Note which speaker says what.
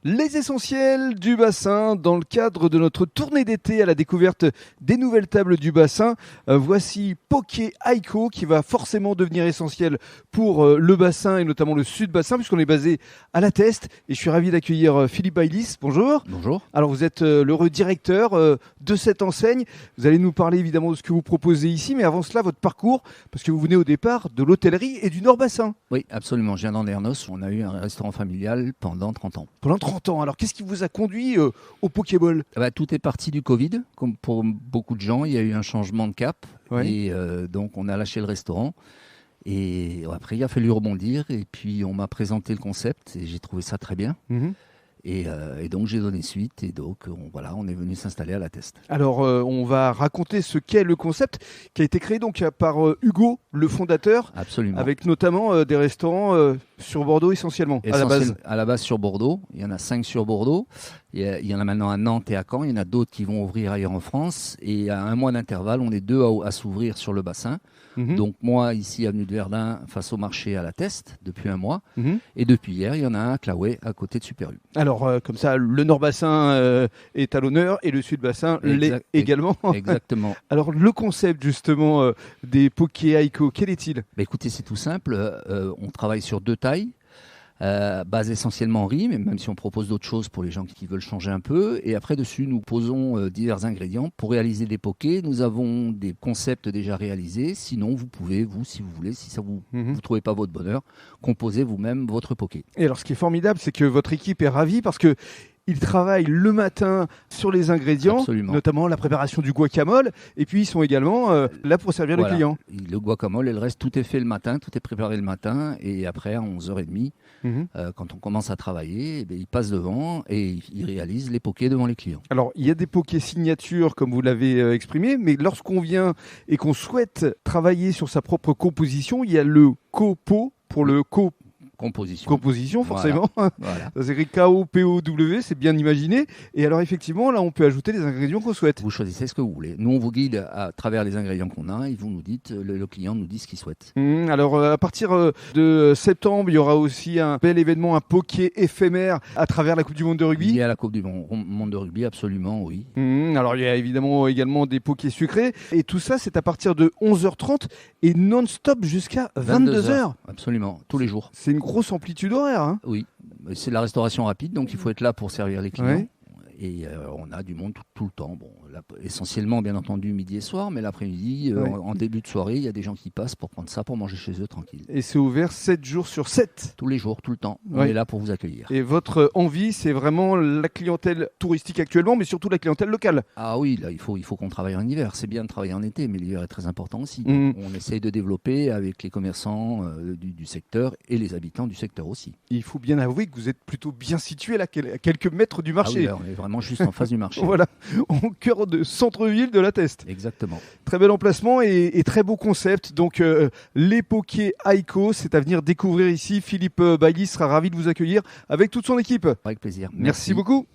Speaker 1: Les essentiels du bassin dans le cadre de notre tournée d'été à la découverte des nouvelles tables du bassin. Voici Poké Aiko qui va forcément devenir essentiel pour le bassin et notamment le sud bassin puisqu'on est basé à La Teste. Et je suis ravi d'accueillir Philippe Baylis. Bonjour.
Speaker 2: Bonjour.
Speaker 1: Alors vous êtes l'heureux directeur de cette enseigne. Vous allez nous parler évidemment de ce que vous proposez ici, mais avant cela votre parcours parce que vous venez au départ de l'hôtellerie et du Nord-Bassin.
Speaker 2: Oui, absolument. Je viens d'Andernos. On a eu un restaurant familial pendant 30 ans.
Speaker 1: Pendant 30 ans. Alors, qu'est-ce qui vous a conduit au Pokéball ?
Speaker 2: Tout est parti du Covid. Comme pour beaucoup de gens, il y a eu un changement de cap.
Speaker 1: Ouais.
Speaker 2: Et donc, on a lâché le restaurant. Et après, il a fallu rebondir. Et puis, on m'a présenté le concept et j'ai trouvé ça très bien. Et donc, j'ai donné suite. Et donc, on est venu s'installer à La Teste.
Speaker 1: Alors, on va raconter ce qu'est le concept qui a été créé donc par Hugo, le fondateur.
Speaker 2: Absolument.
Speaker 1: Avec notamment des restaurants sur Bordeaux essentiellement, à la base.
Speaker 2: À la base sur Bordeaux. Il y en a 5 sur Bordeaux. Il y en a maintenant à Nantes et à Caen. Il y en a d'autres qui vont ouvrir ailleurs en France. Et à un mois d'intervalle, on est 2 à s'ouvrir sur le bassin. Donc moi, ici, avenue de Verdun, face au marché à La Teste, depuis un mois. Et depuis hier, il y en a un à Claouet, à côté de Super U.
Speaker 1: Alors, comme ça, le Nord-Bassin est à l'honneur et le Sud-Bassin l'est également.
Speaker 2: Exactement.
Speaker 1: Alors, le concept, justement, des Poké Aiko, quel est-il ?
Speaker 2: Écoutez, c'est tout simple. On travaille sur 2 tailles. Base essentiellement riz, mais même si on propose d'autres choses pour les gens qui veulent changer un peu. Et après, dessus, nous posons divers ingrédients. Pour réaliser des pokés, nous avons des concepts déjà réalisés. Sinon, vous pouvez, si vous voulez, si ça vous trouvez pas votre bonheur, composer vous-même votre poké.
Speaker 1: Et alors, ce qui est formidable, c'est que votre équipe est ravie parce que ils travaillent le matin sur les ingrédients,
Speaker 2: Absolument.
Speaker 1: Notamment la préparation du guacamole, et puis ils sont également là pour servir le client.
Speaker 2: Le guacamole et le reste, tout est fait le matin, tout est préparé le matin, et après, à 11h30, quand on commence à travailler, ils passent devant et ils réalisent les pokés devant les clients.
Speaker 1: Alors, il y a des pokés signatures, comme vous l'avez exprimé, mais lorsqu'on vient et qu'on souhaite travailler sur sa propre composition, il y a le copo pour le Composition, forcément.
Speaker 2: Voilà.
Speaker 1: Ça s'écrit K-O-P-O-W, c'est bien imaginé. Et alors, effectivement, là, on peut ajouter les ingrédients qu'on souhaite.
Speaker 2: Vous choisissez ce que vous voulez. Nous, on vous guide à travers les ingrédients qu'on a et vous nous dites, le client nous dit ce qu'il souhaite.
Speaker 1: Alors, à partir de septembre, il y aura aussi un bel événement, un poké éphémère à travers la Coupe du Monde de rugby.
Speaker 2: Il y a la Coupe du Monde de rugby, absolument, oui.
Speaker 1: Alors, il y a évidemment également des pokés sucrés. Et tout ça, c'est à partir de 11h30 et non-stop jusqu'à 22h.
Speaker 2: Absolument, tous les jours.
Speaker 1: C'est une grosse amplitude horaire. Hein.
Speaker 2: Oui, c'est de la restauration rapide, donc il faut être là pour servir les clients.
Speaker 1: Ouais.
Speaker 2: Et on a du monde tout le temps. Bon, là, essentiellement, bien entendu, midi et soir, mais l'après-midi, en début de soirée, il y a des gens qui passent pour prendre ça, pour manger chez eux tranquille.
Speaker 1: Et c'est ouvert 7 jours sur 7.
Speaker 2: Tous les jours, tout le temps. On
Speaker 1: Ouais.
Speaker 2: est là pour vous accueillir.
Speaker 1: Et votre envie, c'est vraiment la clientèle touristique actuellement, mais surtout la clientèle locale.
Speaker 2: Ah oui, là, il faut qu'on travaille en hiver. C'est bien de travailler en été, mais l'hiver est très important aussi. On essaye de développer avec les commerçants du secteur et les habitants du secteur aussi.
Speaker 1: Il faut bien avouer que vous êtes plutôt bien situé là, à quelques mètres du marché.
Speaker 2: Ah oui, là, on est vraiment juste en face du marché.
Speaker 1: Voilà, au cœur de centre-ville de La Teste.
Speaker 2: Exactement.
Speaker 1: Très bel emplacement et très beau concept. Donc, les Poké Aiko, c'est à venir découvrir ici. Philippe Baylis sera ravi de vous accueillir avec toute son équipe.
Speaker 2: Avec plaisir.
Speaker 1: Merci beaucoup.